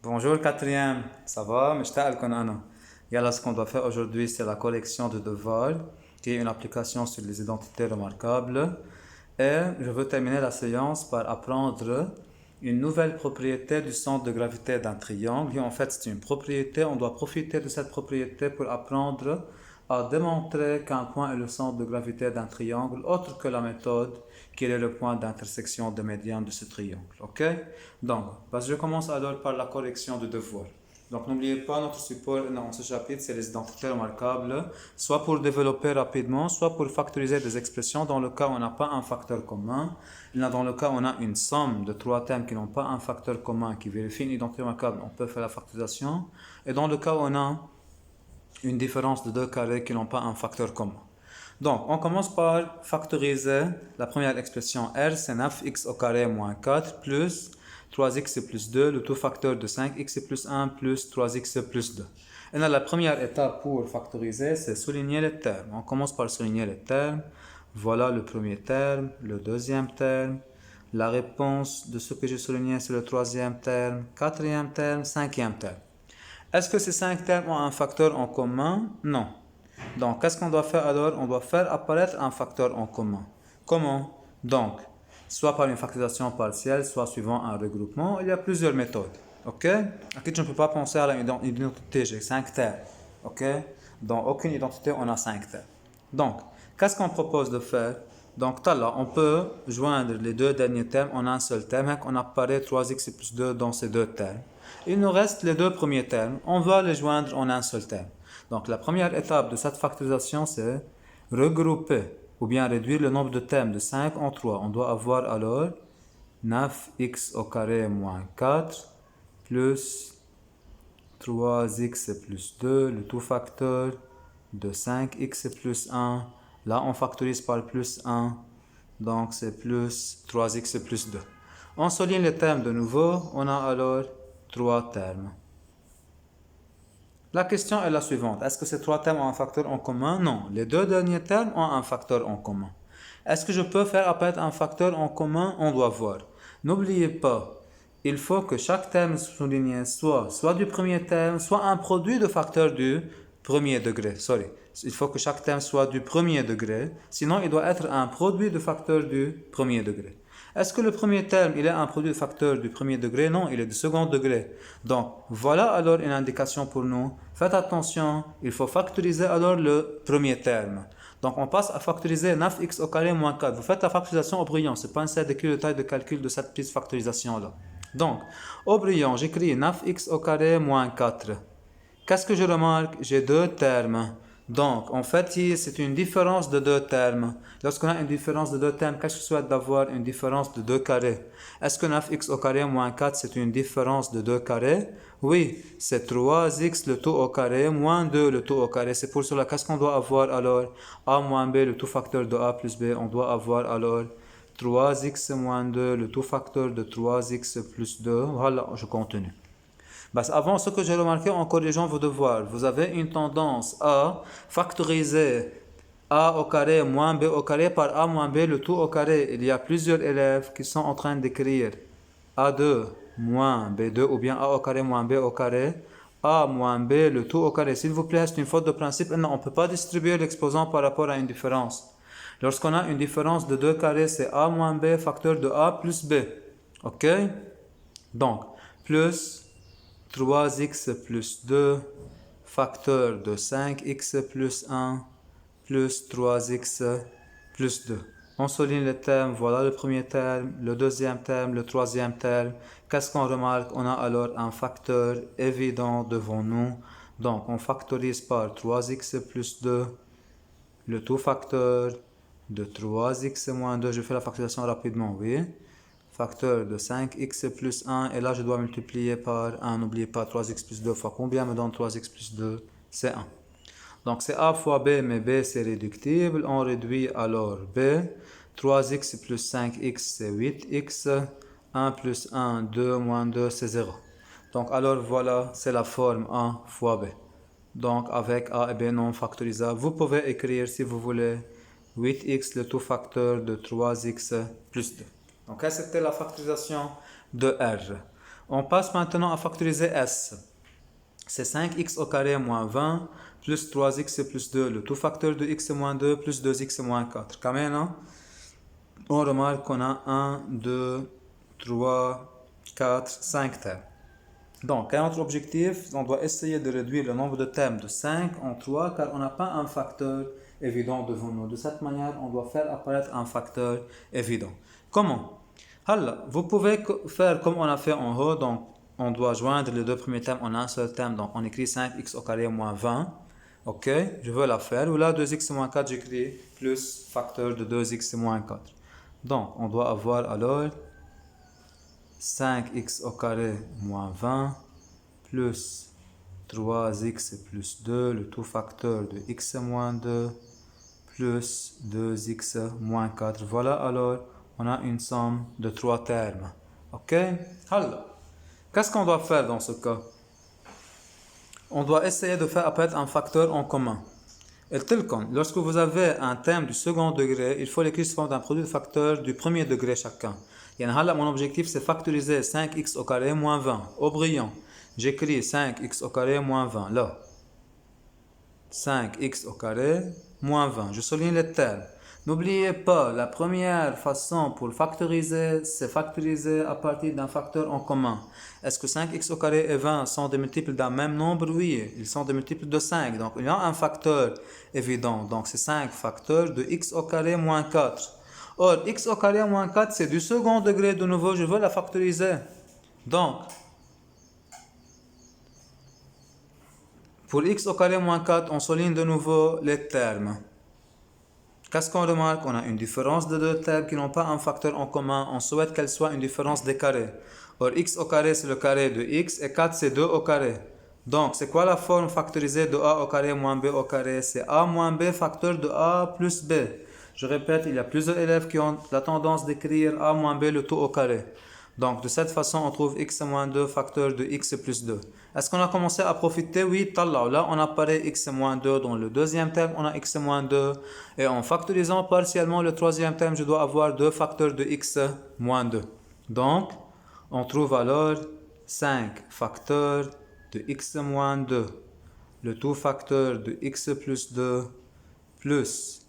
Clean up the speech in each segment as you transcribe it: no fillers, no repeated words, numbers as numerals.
Bonjour quatrième, ça va? مشتاق لكم أنا. Yalla, ce qu'on doit faire aujourd'hui, c'est la collection de devoirs, qui est une application sur les identités remarquables. Et je veux terminer la séance par apprendre une nouvelle propriété du centre de gravité d'un triangle. Et en fait, c'est une propriété, on doit profiter de cette propriété pour apprendre à démontrer qu'un point est le centre de gravité d'un triangle, autre que la méthode qui est le point d'intersection des médians de ce triangle. Ok? Donc, je commence alors par la correction de devoir. Donc, n'oubliez pas, notre support dans ce chapitre, c'est les identités remarquables, soit pour développer rapidement, soit pour factoriser des expressions dans le cas où on n'a pas un facteur commun. Dans le cas où on a une somme de trois termes qui n'ont pas un facteur commun, qui vérifie une identité remarquable, on peut faire la factorisation. Et dans le cas où on a une différence de deux carrés qui n'ont pas un facteur commun. Donc, on commence par factoriser la première expression R, c'est 9x au carré moins 4 plus 3x plus 2, le tout facteur de 5x plus 1 plus 3x plus 2. Et là, la première étape pour factoriser, c'est souligner les termes. On commence par souligner les termes. Voilà le premier terme, le deuxième terme. La réponse de ce que j'ai souligné, c'est le troisième terme, quatrième terme, cinquième terme. Est-ce que ces cinq termes ont un facteur en commun? Non. Donc, qu'est-ce qu'on doit faire alors? On doit faire apparaître un facteur en commun. Comment? Donc, soit par une factorisation partielle, soit suivant un regroupement. Il y a plusieurs méthodes. Ok? Ici, je ne peux pas penser à une identité. J'ai 5 termes. Ok? Dans aucune identité, on a 5 termes. Donc, qu'est-ce qu'on propose de faire? Donc, là, on peut joindre les deux derniers termes en un seul terme. On apparaît 3x plus 2 dans ces deux termes. Il nous reste les deux premiers termes. On va les joindre en un seul terme. Donc, la première étape de cette factorisation, c'est regrouper ou bien réduire le nombre de termes de 5 en 3. On doit avoir alors 9x au carré moins 4 plus 3x plus 2, le tout facteur de 5x plus 1. Là, on factorise par plus 1, donc c'est plus 3x plus 2. On souligne les termes de nouveau, on a alors 3 termes. La question est la suivante. Est-ce que ces trois termes ont un facteur en commun? Non. Les deux derniers termes ont un facteur en commun. Est-ce que je peux faire apparaître un facteur en commun? On doit voir. N'oubliez pas, il faut que chaque terme souligné soit du premier terme, soit un produit de facteurs du premier degré. Il faut que chaque terme soit du premier degré, sinon il doit être un produit de facteurs du premier degré. Est-ce que le premier terme, il est un produit de facteur du premier degré? Non, il est du second degré. Donc, voilà alors une indication pour nous. Faites attention, il faut factoriser alors le premier terme. Donc, on passe à factoriser 9x au carré moins 4. Vous faites la factorisation au brillant. Ce n'est pas nécessaire d'écrire le taille de calcul de cette petite factorisation-là. Donc, au brillant, j'écris 9x au carré moins 4. Qu'est-ce que je remarque? J'ai deux termes. Donc, en fait, c'est une différence de deux termes. Lorsqu'on a une différence de deux termes, qu'est-ce que je souhaite d'avoir? Une différence de deux carrés. Est-ce que 9x au carré moins 4, c'est une différence de deux carrés? Oui, c'est 3x le tout au carré moins 2 le tout au carré. C'est pour cela, qu'est-ce qu'on doit avoir alors? A moins b, le tout facteur de a plus b. On doit avoir alors 3x moins 2, le tout facteur de 3x plus 2. Voilà, je continue. Avant, ce que j'ai remarqué en corrigeant vos devoirs, vous avez une tendance à factoriser a au carré moins b au carré par a moins b le tout au carré. Il y a plusieurs élèves qui sont en train d'écrire a2 moins b2 ou bien a au carré moins b au carré, a moins b le tout au carré. S'il vous plaît, c'est une faute de principe. Non, on ne peut pas distribuer l'exposant par rapport à une différence. Lorsqu'on a une différence de deux carrés, c'est a moins b facteur de a plus b. Ok? Donc, plus 3x plus 2 facteur de 5x plus 1 plus 3x plus 2. On souligne les termes, voilà le premier terme, le deuxième terme, le troisième terme. Qu'est-ce qu'on remarque? On a alors un facteur évident devant nous. Donc on factorise par 3x plus 2, le tout facteur de 3x moins 2. Je fais la factorisation rapidement, oui. Facteur de 5x plus 1, et là je dois multiplier par 1, n'oubliez pas 3x plus 2 fois combien me donne 3x plus 2? C'est 1. Donc c'est a fois b, mais b c'est réductible, on réduit alors b, 3x plus 5x c'est 8x, 1 plus 1, 2 moins 2 c'est 0. Donc alors voilà, c'est la forme a fois b. Donc avec a et b non factorisables, vous pouvez écrire si vous voulez 8x le tout facteur de 3x plus 2. Donc, c'était la factorisation de R. On passe maintenant à factoriser S. C'est 5x au carré moins 20 plus 3x plus 2, le tout facteur de x moins 2 plus 2x moins 4. Quand même, hein? On remarque qu'on a 1, 2, 3, 4, 5 termes. Donc, à notre objectif, on doit essayer de réduire le nombre de termes de 5 en 3 car on n'a pas un facteur évident devant nous. De cette manière, on doit faire apparaître un facteur évident. Comment? Alors, vous pouvez faire comme on a fait en haut. Donc, on doit joindre les deux premiers termes en un seul terme. Donc, on écrit 5x au carré moins 20. Ok, je veux la faire. Ou là, 2x moins 4, j'écris plus facteur de 2x moins 4. Donc, on doit avoir alors 5x au carré moins 20 plus 3x plus 2, le tout facteur de x moins 2 plus 2x moins 4. Voilà alors, on a une somme de 3 termes. Ok? Alors, qu'est-ce qu'on doit faire dans ce cas? On doit essayer de faire apparaître un facteur en commun. Et tel que, lorsque vous avez un terme du second degré, il faut l'écrire sous forme d'un produit de facteurs du premier degré chacun. Mon objectif c'est factoriser 5x au carré moins 20. Au brillant, j'écris 5x au carré moins 20. Là, 5x au carré moins 20. Je souligne les termes. N'oubliez pas, la première façon pour factoriser, c'est factoriser à partir d'un facteur en commun. Est-ce que 5x au carré et 20 sont des multiples d'un même nombre? Oui, ils sont des multiples de 5. Donc, il y a un facteur évident. Donc, c'est 5 facteurs de x au carré moins 4. Or, x au carré moins 4, c'est du second degré de nouveau. Je veux la factoriser. Donc, pour x au carré moins 4, on souligne de nouveau les termes. Qu'est-ce qu'on remarque? On a une différence de deux termes qui n'ont pas un facteur en commun. On souhaite qu'elle soit une différence des carrés. Or, x au carré, c'est le carré de x et 4, c'est 2 au carré. Donc, c'est quoi la forme factorisée de a au carré moins b au carré? C'est a moins b facteur de a plus b. Je répète, il y a plusieurs élèves qui ont la tendance d'écrire a moins b le tout au carré. Donc, de cette façon, on trouve x moins 2 facteur de x plus 2. Est-ce qu'on a commencé à profiter? Oui, là, on apparaît x moins 2. Dans le deuxième terme, on a x moins 2. Et en factorisant partiellement le troisième terme, je dois avoir 2 facteurs de x moins 2. Donc, on trouve alors 5 facteurs de x moins 2. Le tout facteur de x plus 2 plus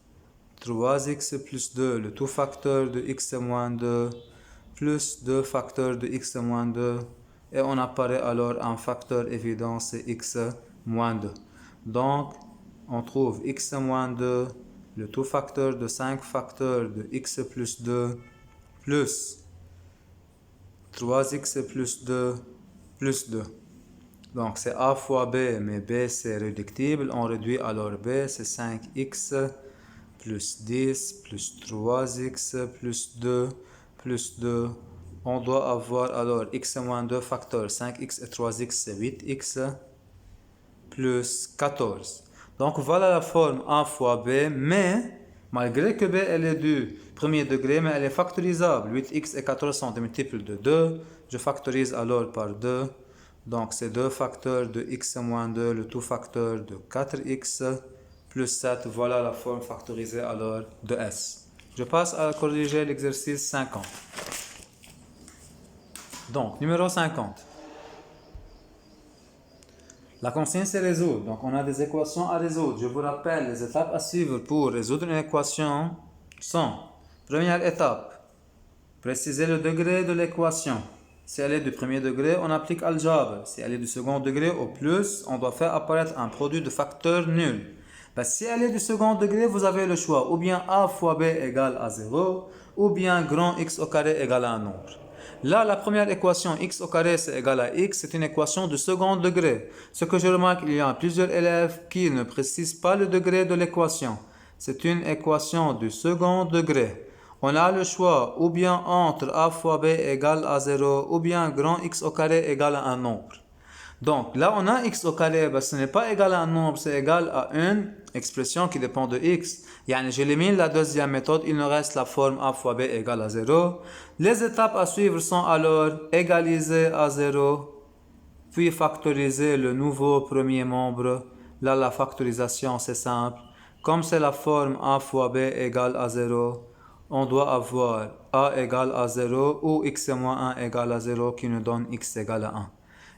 3x plus 2. Le tout facteur de x moins 2 plus 2 facteurs de x moins 2, et on apparaît alors un facteur évident, c'est x moins 2. Donc, on trouve x moins 2, le tout facteur de 5 facteurs de x plus 2, plus 3x plus 2, plus 2. Donc, c'est a fois b, mais b c'est réductible. On réduit alors b, c'est 5x plus 10 plus 3x plus 2 plus 2, on doit avoir alors x moins 2 facteur 5x et 3x c'est 8x plus 14. Donc voilà la forme a fois b, mais malgré que b elle est du premier degré, mais elle est factorisable. 8x et 14 sont des multiples de 2, je factorise alors par 2. Donc c'est 2 facteurs de x moins 2, le tout facteur de 4x plus 7, voilà la forme factorisée alors de S. Je passe à corriger l'exercice 50. Donc, numéro 50. La consigne c'est résoudre. Donc, on a des équations à résoudre. Je vous rappelle, les étapes à suivre pour résoudre une équation sont: première étape, préciser le degré de l'équation. Si elle est du premier degré, on applique algèbre. Si elle est du second degré au plus, on doit faire apparaître un produit de facteurs nuls. Si elle est du second degré, vous avez le choix. Ou bien a fois b égale à 0, ou bien grand x au carré égale à un nombre. Là, la première équation, x au carré c'est égal à x, c'est une équation de second degré. Ce que je remarque, il y a plusieurs élèves qui ne précisent pas le degré de l'équation. C'est une équation du second degré. On a le choix ou bien entre a fois b égale à 0, ou bien grand x au carré égale à un nombre. Donc là, on a x au carré, ce n'est pas égal à un nombre, c'est égal à une expression qui dépend de x. J'élimine la deuxième méthode, il nous reste la forme a fois b égale à 0. Les étapes à suivre sont alors égaliser à 0, puis factoriser le nouveau premier membre. Là, la factorisation, c'est simple. Comme c'est la forme a fois b égale à 0, on doit avoir a égale à 0 ou x moins 1 égale à 0 qui nous donne x égale à 1.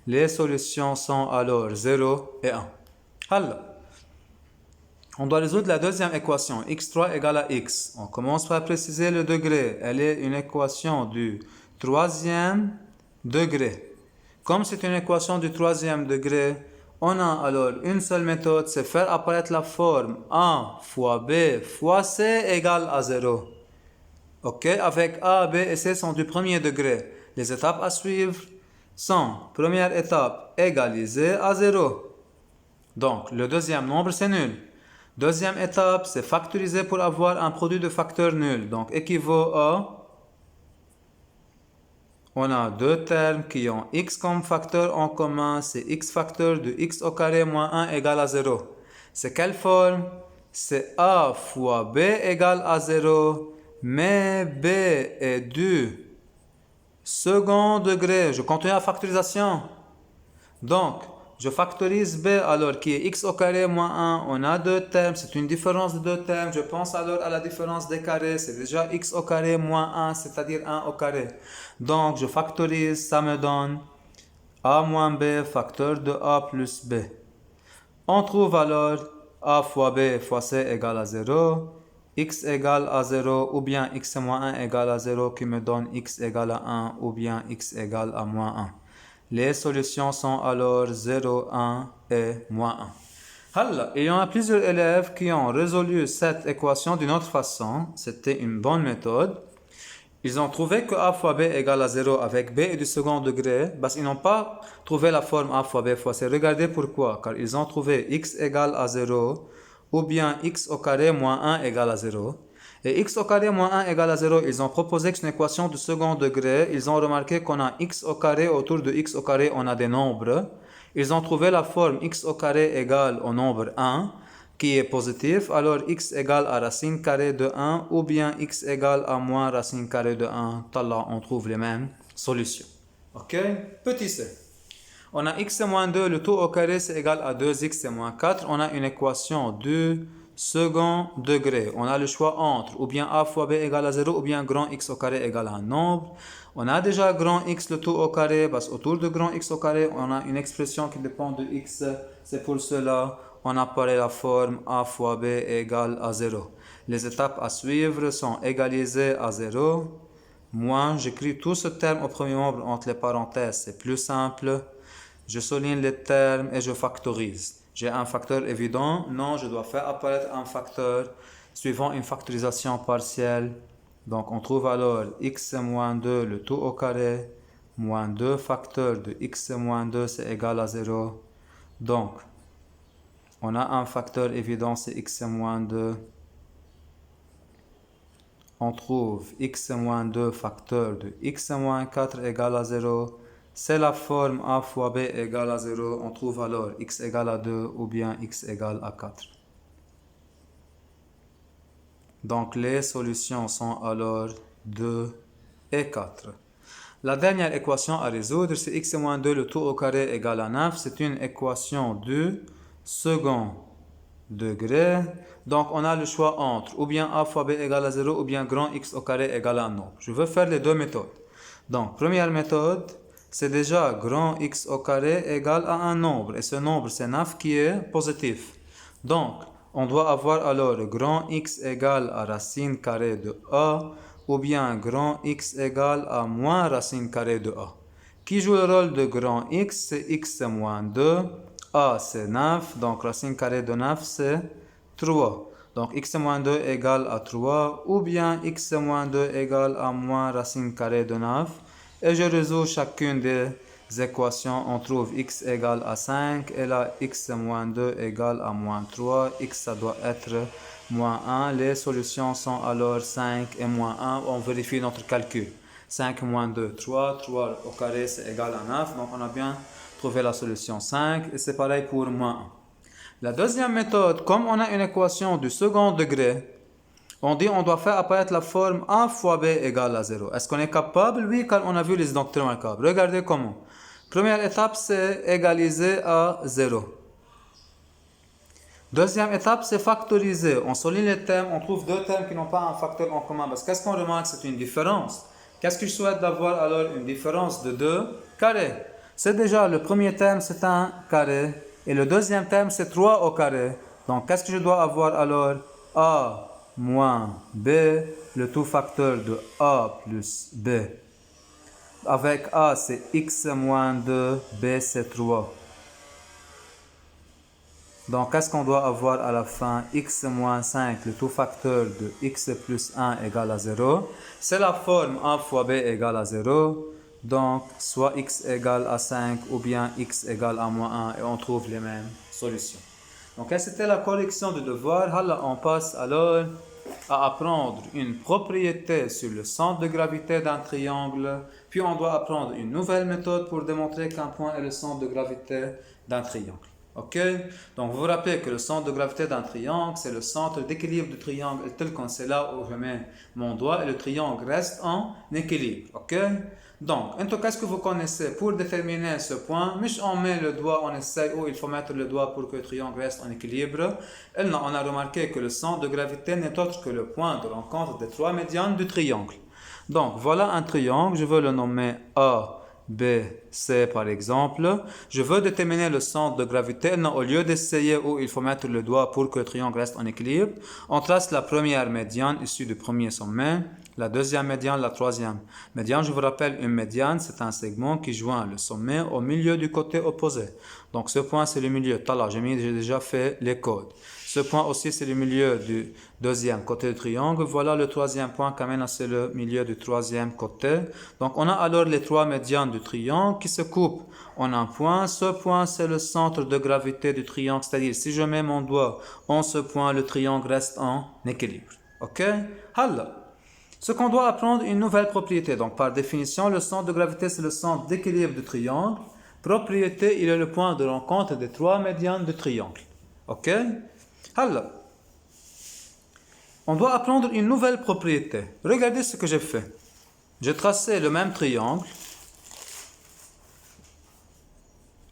Les solutions sont alors 0 et 1. Alors, on doit résoudre la deuxième équation, x3 égale à x. On commence par préciser le degré. Elle est une équation du troisième degré. Comme c'est une équation du troisième degré, on a alors une seule méthode, c'est faire apparaître la forme a fois b fois c égale à 0. Ok, avec a, b et c sont du premier degré. Les étapes à suivre sont, première étape, égaliser à 0. Donc, le deuxième nombre, c'est nul. Deuxième étape, c'est factoriser pour avoir un produit de facteurs nuls. Donc, équivaut à... On a deux termes qui ont x comme facteur en commun. C'est x facteur de x au carré moins 1 égale à 0. C'est quelle forme? C'est a fois b égale à 0. Mais b est du second degré. Je continue la factorisation. Donc, je factorise b alors qui est x au carré moins 1. On a deux termes, c'est une différence de deux termes. Je pense alors à la différence des carrés. C'est déjà x au carré moins 1, c'est-à-dire 1 au carré. Donc, je factorise, ça me donne a moins b facteur de a plus b. On trouve alors a fois b fois c égale à 0. X égale à 0 ou bien x moins 1 égale à 0 qui me donne x égale à 1 ou bien x égale à moins 1. Les solutions sont alors 0, 1 et moins 1. Alors, il y en a plusieurs élèves qui ont résolu cette équation d'une autre façon. C'était une bonne méthode. Ils ont trouvé que a fois b égale à 0 avec b est du second degré. Parce qu'ils n'ont pas trouvé la forme a fois b fois c. Regardez pourquoi. Car ils ont trouvé x égale à 0 ou bien x au carré moins 1 égale à 0. Et x au carré moins 1 égale à 0, ils ont proposé que c'est une équation du second degré. Ils ont remarqué qu'on a x au carré, autour de x au carré, on a des nombres. Ils ont trouvé la forme x au carré égale au nombre 1, qui est positif. Alors x égale à racine carrée de 1, ou bien x égale à moins racine carrée de 1. Là, on trouve les mêmes solutions. Ok? Petit c. On a x moins 2, le tout au carré, c'est égal à 2x moins 4. On a une équation du second degré. On a le choix entre ou bien a fois b égale à 0 ou bien grand x au carré égale à un nombre. On a déjà grand x le tout au carré parce qu'autour de grand x au carré, on a une expression qui dépend de x. C'est pour cela on apparaît la forme a fois b égale à 0. Les étapes à suivre sont égaliser à 0. Moins, j'écris tout ce terme au premier nombre entre les parenthèses. C'est plus simple. Je souligne les termes et je factorise. J'ai un facteur évident? Non, je dois faire apparaître un facteur suivant une factorisation partielle. Donc, on trouve alors x moins 2, le tout au carré, moins 2 facteurs de x moins 2, c'est égal à 0. Donc, on a un facteur évident, c'est x moins 2. On trouve x moins 2 facteur de x moins 4 égale à 0. C'est la forme a fois b égale à 0. On trouve alors x égale à 2 ou bien x égale à 4. Donc les solutions sont alors 2 et 4. La dernière équation à résoudre, c'est x moins 2 le tout au carré égale à 9. C'est une équation du second degré. Donc on a le choix entre ou bien a fois b égale à 0 ou bien grand x au carré égale à un nombre. Je veux faire les deux méthodes. Donc première méthode, c'est déjà grand x au carré égale à un nombre. Et ce nombre, c'est 9 qui est positif. Donc, on doit avoir alors grand x égale à racine carrée de a ou bien grand x égale à moins racine carrée de a. Qui joue le rôle de grand x? C'est x moins 2. A, c'est 9. Donc, racine carrée de 9, c'est 3. Donc, x moins 2 égale à 3 ou bien x moins 2 égale à moins racine carrée de 9. Et je résous chacune des équations. On trouve x égale à 5 et là x moins 2 égale à moins 3. X ça doit être moins 1. Les solutions sont alors 5 et moins 1. On vérifie notre calcul. 5 moins 2, 3. 3 au carré c'est égal à 9. Donc on a bien trouvé la solution 5 et c'est pareil pour moins 1. La deuxième méthode, comme on a une équation du second degré, on dit on doit faire apparaître la forme a fois b égale à 0. Est-ce qu'on est capable? Oui, car on a vu les identités remarquables. Regardez comment. Première étape, c'est égaliser à 0. Deuxième étape, c'est factoriser. On souligne les termes, on trouve deux termes qui n'ont pas un facteur en commun. Parce qu'est-ce qu'on remarque? C'est une différence. Qu'est-ce que je souhaite d'avoir alors? Une différence de 2 carrés. C'est déjà le premier terme, c'est un carré. Et le deuxième terme, c'est 3 au carré. Donc, qu'est-ce que je dois avoir alors? A moins B, le tout facteur de A plus B. Avec A, c'est x moins 2, B, c'est 3. Donc, qu'est-ce qu'on doit avoir à la fin? X moins 5, le tout facteur de x plus 1 égale à 0. C'est la forme a fois b égale à 0. Donc, soit x égale à 5 ou bien x égale à moins 1 et on trouve les mêmes solutions. Donc, c'était la correction de devoir. Là, on passe alors à apprendre une propriété sur le centre de gravité d'un triangle. Puis, on doit apprendre une nouvelle méthode pour démontrer qu'un point est le centre de gravité d'un triangle. Ok, donc vous vous rappelez que le centre de gravité d'un triangle, c'est le centre d'équilibre du triangle tel qu'on sait là où je mets mon doigt et le triangle reste en équilibre. Ok, donc en tout cas, ce que vous connaissez pour déterminer ce point, on met le doigt, on essaye où il faut mettre le doigt pour que le triangle reste en équilibre. Et là, on a remarqué que le centre de gravité n'est autre que le point de rencontre des trois médianes du triangle. Donc voilà un triangle, je veux le nommer A, B, C par exemple. Je veux déterminer le centre de gravité. Non, au lieu d'essayer où il faut mettre le doigt pour que le triangle reste en équilibre, on trace la première médiane issue du premier sommet, la deuxième médiane, la troisième médiane. Je vous rappelle, une médiane, c'est un segment qui joint le sommet au milieu du côté opposé. Donc ce point, c'est le milieu. Là, j'ai déjà fait les codes. Ce point aussi, c'est le milieu du deuxième côté du triangle. Voilà le troisième point, quand même, c'est le milieu du troisième côté. Donc, on a alors les trois médianes du triangle qui se coupent en un point. Ce point, c'est le centre de gravité du triangle. C'est-à-dire, si je mets mon doigt en ce point, le triangle reste en équilibre. OK? Alors, ce qu'on doit apprendre, une nouvelle propriété. Donc, par définition, le centre de gravité, c'est le centre d'équilibre du triangle. Propriété, il est le point de rencontre des trois médianes du triangle. OK? Alors, on doit apprendre une nouvelle propriété. Regardez ce que j'ai fait. J'ai tracé le même triangle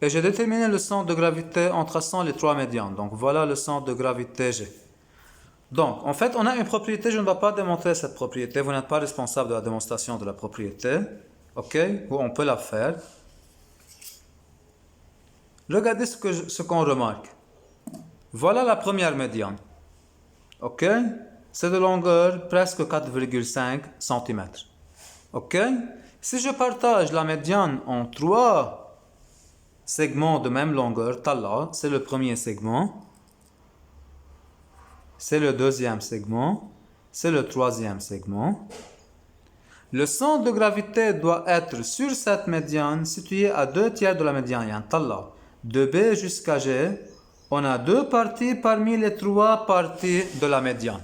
et j'ai déterminé le centre de gravité en traçant les trois médianes. Donc, voilà le centre de gravité G. Donc, en fait, on a une propriété, je ne dois pas démontrer cette propriété. Vous n'êtes pas responsable de la démonstration de la propriété. OK? Ou on peut la faire. Regardez ce qu'on remarque. Voilà la première médiane. OK? C'est de longueur presque 4,5 cm. OK? Si je partage la médiane en trois segments de même longueur, là, c'est le premier segment, c'est le deuxième segment, c'est le troisième segment. Le centre de gravité doit être sur cette médiane située à 2/3 de la médiane. Là, de B jusqu'à G, on a deux parties parmi les trois parties de la médiane.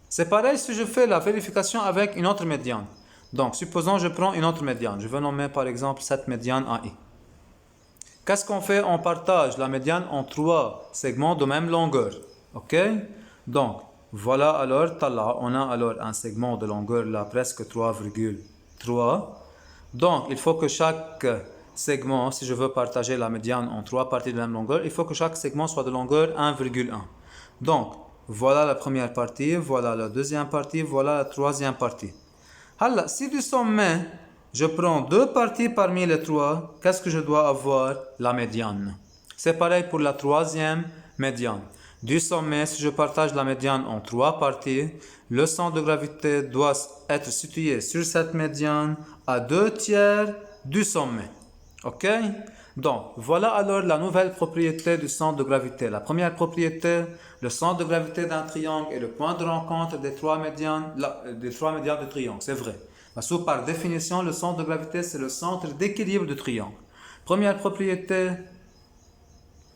C'est pareil si je fais la vérification avec une autre médiane. Donc, supposons que je prends une autre médiane. Je vais nommer par exemple cette médiane AI. Qu'est-ce qu'on fait? On partage la médiane en trois segments de même longueur. OK? Donc, voilà alors, là, on a alors un segment de longueur là, presque 3,3. Donc, il faut que chaque segment, si je veux partager la médiane en trois parties de même longueur, il faut que chaque segment soit de longueur 1,1. Donc, voilà la première partie, voilà la deuxième partie, voilà la troisième partie. Alors, si du sommet, je prends deux parties parmi les trois, qu'est-ce que je dois avoir? La médiane. C'est pareil pour la troisième médiane. Du sommet, si je partage la médiane en trois parties, le centre de gravité doit être situé sur cette médiane à 2/3 du sommet. OK? Donc, voilà alors la nouvelle propriété du centre de gravité. La première propriété, le centre de gravité d'un triangle est le point de rencontre des trois médianes du triangle. C'est vrai. Parce que par définition, le centre de gravité, c'est le centre d'équilibre du triangle. Première propriété,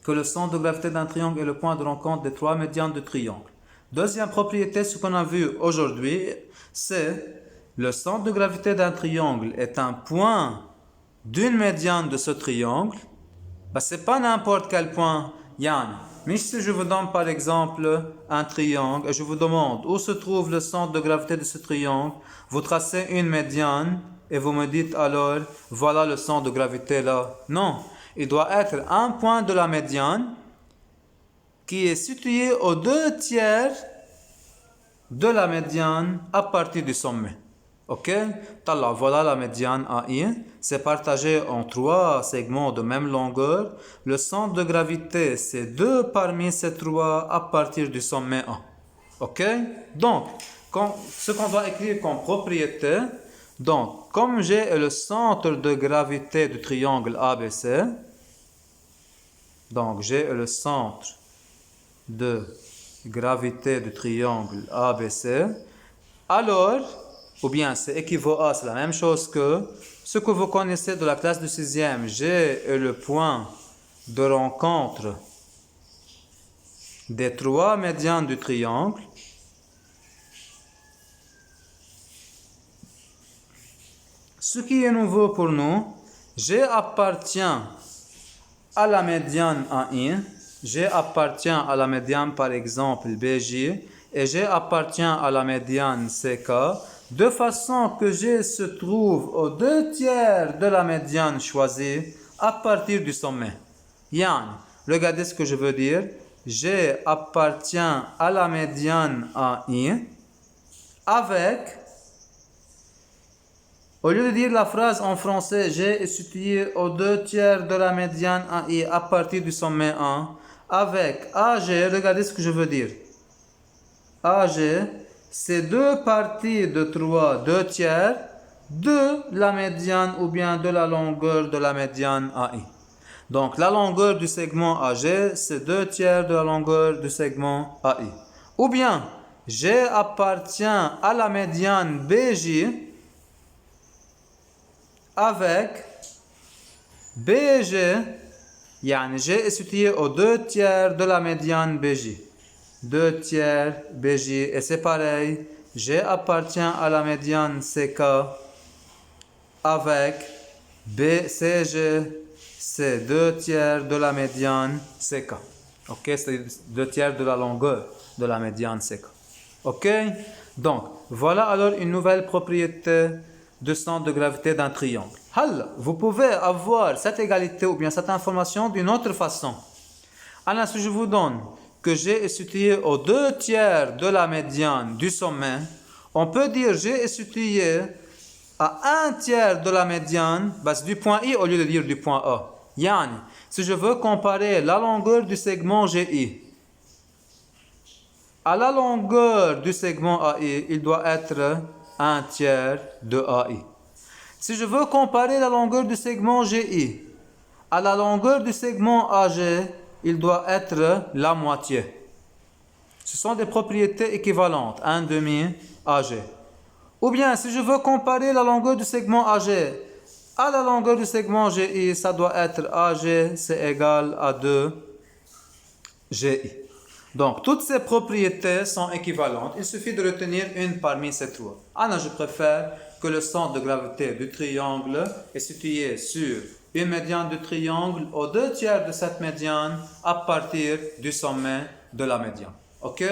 que le centre de gravité d'un triangle est le point de rencontre des trois médianes du triangle. Deuxième propriété, ce qu'on a vu aujourd'hui, c'est le centre de gravité d'un triangle est un point d'une médiane de ce triangle. Ce n'est pas n'importe quel point, Yann. Mais si je vous donne par exemple un triangle et je vous demande où se trouve le centre de gravité de ce triangle, vous tracez une médiane et vous me dites alors, voilà le centre de gravité là. Non, il doit être un point de la médiane qui est situé aux 2/3 de la médiane à partir du sommet. Ok? Alors, voilà la médiane AI. C'est partagé en 3 segments de même longueur. Le centre de gravité, c'est 2 parmi ces 3 à partir du sommet A. Ok? Donc, ce qu'on doit écrire comme propriété, donc, comme j'ai le centre de gravité du triangle ABC, donc j'ai le centre de gravité du triangle ABC, alors, ou bien c'est équivalent à, c'est la même chose que ce que vous connaissez de la classe de 6e, G est le point de rencontre des 3 médianes du triangle. Ce qui est nouveau pour nous, G appartient à la médiane AI, G appartient à la médiane par exemple BJ, et G appartient à la médiane CK, de façon que G se trouve aux 2/3 de la médiane choisie à partir du sommet. Yann, regardez ce que je veux dire. G appartient à la médiane AI avec, au lieu de dire la phrase en français, G est situé aux 2/3 de la médiane AI à partir du sommet 1, avec AG, regardez ce que je veux dire. AG, c'est 2 parties de 3 2/3 de la médiane ou bien de la longueur de la médiane AI. Donc la longueur du segment AG, c'est 2/3 de la longueur du segment AI. Ou bien, G appartient à la médiane BJ avec BG, yani G est situé aux 2/3 de la médiane BJ. 2/3 BJ, et c'est pareil, G appartient à la médiane CK avec BCG, c'est 2/3 de la médiane CK. Ok, c'est 2/3 de la longueur de la médiane CK. Ok, donc voilà alors une nouvelle propriété de centre de gravité d'un triangle. Alors, vous pouvez avoir cette égalité ou bien cette information d'une autre façon. Alors, si je vous donne que G est situé aux 2/3 de la médiane du sommet, on peut dire G est situé à 1/3 de la médiane du point I au lieu de dire du point A. Yani, si je veux comparer la longueur du segment GI à la longueur du segment AI, il doit être 1/3 de AI. Si je veux comparer la longueur du segment GI à la longueur du segment AG, il doit être la moitié. Ce sont des propriétés équivalentes, 1/2 AG. Ou bien, si je veux comparer la longueur du segment AG à la longueur du segment GI, ça doit être AG, c'est égal à 2 GI. Donc, toutes ces propriétés sont équivalentes. Il suffit de retenir une parmi ces 3. Alors, je préfère que le centre de gravité du triangle est situé sur une médiane du triangle aux 2/3 de cette médiane à partir du sommet de la médiane. Ok?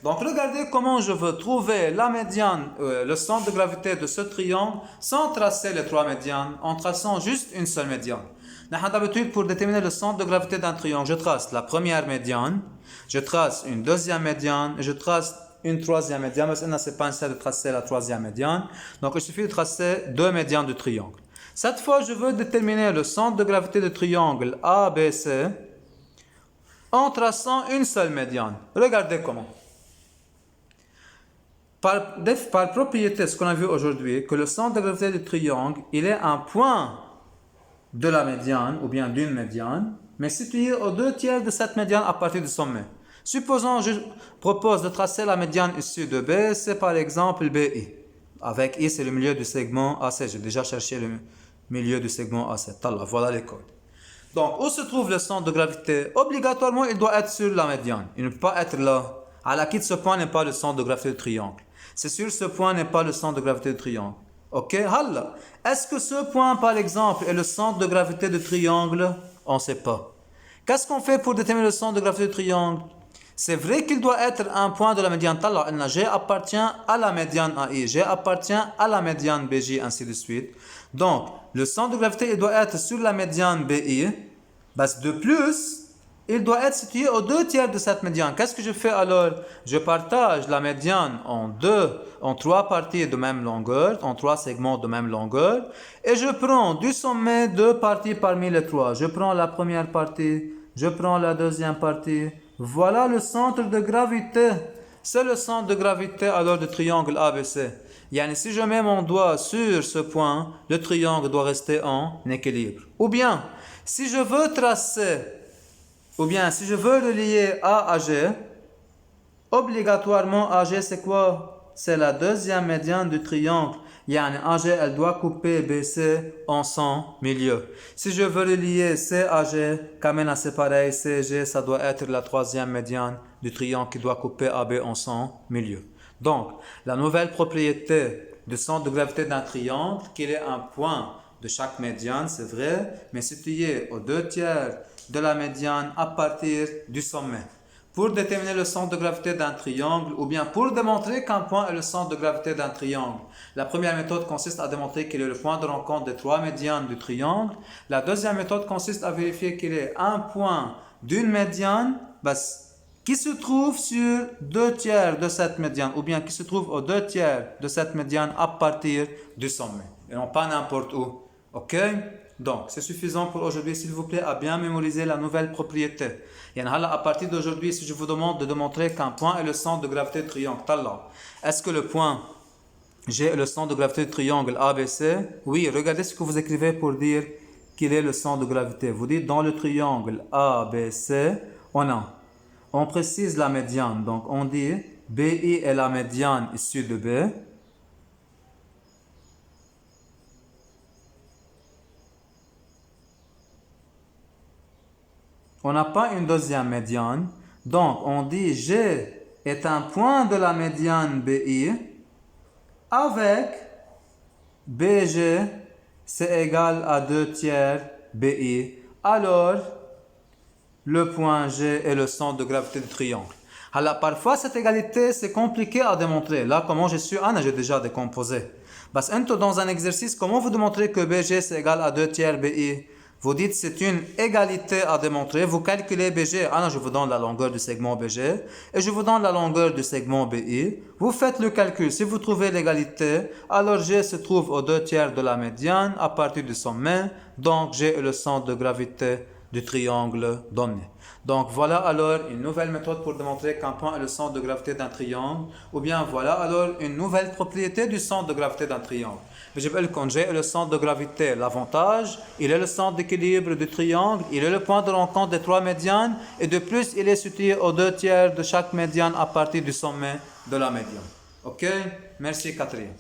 Donc, regardez comment je veux trouver la médiane, le centre de gravité de ce triangle sans tracer les 3 médianes, en traçant juste une seule médiane. D'habitude, pour déterminer le centre de gravité d'un triangle, je trace la première médiane, je trace une deuxième médiane et je trace une troisième médiane. Maintenant, ce n'est pas nécessaire de tracer la troisième médiane. Donc, il suffit de tracer 2 médianes du triangle. Cette fois, je veux déterminer le centre de gravité du triangle ABC en traçant une seule médiane. Regardez comment. Par propriété, ce qu'on a vu aujourd'hui, que le centre de gravité du triangle, il est un point de la médiane ou bien d'une médiane, mais situé aux 2/3 de cette médiane à partir du sommet. Supposons je propose de tracer la médiane issue de B, c'est par exemple BI. Avec I, c'est le milieu du segment AC. J'ai déjà cherché le milieu du segment AC. Alors, voilà les codes. Donc, où se trouve le centre de gravité? Obligatoirement, il doit être sur la médiane. Il ne peut pas être là. À la quitte, ce point n'est pas le centre de gravité du triangle. C'est sûr, ce point n'est pas le centre de gravité du triangle. Ok? Alors, est-ce que ce point, par exemple, est le centre de gravité du triangle? On ne sait pas. Qu'est-ce qu'on fait pour déterminer le centre de gravité du triangle? C'est vrai qu'il doit être un point de la médiane. Alors, G appartient à la médiane AI, G appartient à la médiane BJ, ainsi de suite. Donc, le centre de gravité il doit être sur la médiane BI. De plus, il doit être situé aux 2/3 de cette médiane. Qu'est-ce que je fais alors? Je partage la médiane en 3 parties de même longueur, en 3 segments de même longueur, et je prends du sommet 2 parties parmi les 3. Je prends la première partie, je prends la deuxième partie. Voilà le centre de gravité. C'est le centre de gravité alors du triangle ABC. Yani, si je mets mon doigt sur ce point, le triangle doit rester en équilibre. Ou bien, si je veux relier A à G, obligatoirement AG c'est quoi? C'est la deuxième médiane du triangle. Yani AG elle doit couper BC en son milieu. Si je veux relier C à G, Kamena c'est pareil, CG ça doit être la troisième médiane du triangle qui doit couper AB en son milieu. Donc, la nouvelle propriété du centre de gravité d'un triangle, qu'il est un point de chaque médiane, c'est vrai, mais situé aux 2/3 de la médiane à partir du sommet. Pour déterminer le centre de gravité d'un triangle, ou bien pour démontrer qu'un point est le centre de gravité d'un triangle, la première méthode consiste à démontrer qu'il est le point de rencontre des 3 médianes du triangle. La deuxième méthode consiste à vérifier qu'il est un point d'une médiane qui se trouve sur 2/3 de cette médiane, ou bien qui se trouve aux 2/3 de cette médiane à partir du sommet, et non pas n'importe où. Ok? Donc, c'est suffisant pour aujourd'hui, s'il vous plaît, à bien mémoriser la nouvelle propriété. À partir d'aujourd'hui, si je vous demande de démontrer qu'un point est le centre de gravité du triangle, est-ce que le point G est le centre de gravité du triangle ABC? Oui, regardez ce que vous écrivez pour dire qu'il est le centre de gravité. Vous dites dans le triangle ABC, on précise la médiane. Donc, on dit BI est la médiane issue de B. On n'a pas une deuxième médiane. Donc, on dit G est un point de la médiane BI avec BG, c'est égal à 2/3 BI. Alors, le point G est le centre de gravité du triangle. Alors, parfois, cette égalité, c'est compliqué à démontrer. Là, comment j'ai su? J'ai déjà décomposé. Dans un exercice, comment vous démontrez que BG, c'est égal à 2/3 BI? Vous dites c'est une égalité à démontrer. Vous calculez BG. Je vous donne la longueur du segment BG et je vous donne la longueur du segment BI. Vous faites le calcul. Si vous trouvez l'égalité, alors G se trouve aux 2/3 de la médiane à partir du sommet. Donc G est le centre de gravité du triangle donné. Donc voilà alors une nouvelle méthode pour démontrer qu'un point est le centre de gravité d'un triangle. Ou bien voilà alors une nouvelle propriété du centre de gravité d'un triangle. G est le centre de gravité. L'avantage, il est le centre d'équilibre du triangle. Il est le point de rencontre des 3 médianes. Et de plus, il est situé aux 2/3 de chaque médiane à partir du sommet de la médiane. Ok? Merci Catherine.